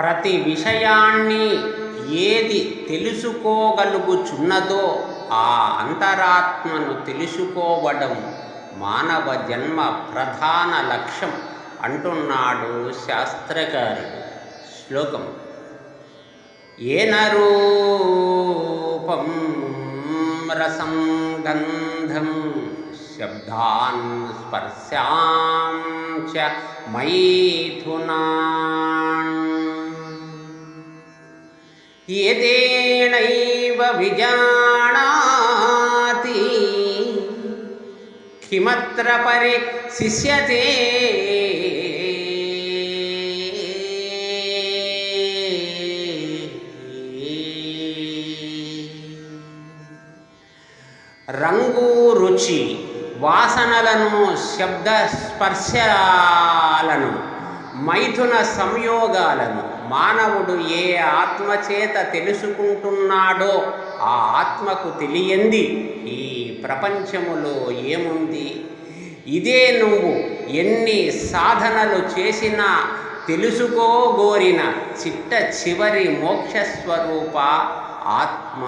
ప్రతి విషయాన్ని ఏది తెలుసుకోగలుగుచున్నదో ఆ అంతరాత్మను తెలుసుకోవడం మానవ జన్మ ప్రధాన లక్ష్యం అంటున్నాడు శాస్త్రకారుడు. శ్లోకం: ఏన రూపం రసం గంధం శబ్దాన్ స్పర్శాం చ మైథునాన్ ఏతేనైవ విజానాతి కిమత్ర పరిశిష్యతే. రంగు, రుచి, వాసనలను, శబ్ద స్పర్శాలను, మైథున సంయోగాలను మానవుడు ఏ ఆత్మచేత తెలుసుకుంటున్నాడో ఆ ఆత్మకు తెలియంది ఈ ప్రపంచములో ఏముంది? ఇదే నువ్వు ఎన్ని సాధనలు చేసినా తెలుసుకోగోరిన చిట్ట చివరి మోక్షస్వరూప ఆత్మ.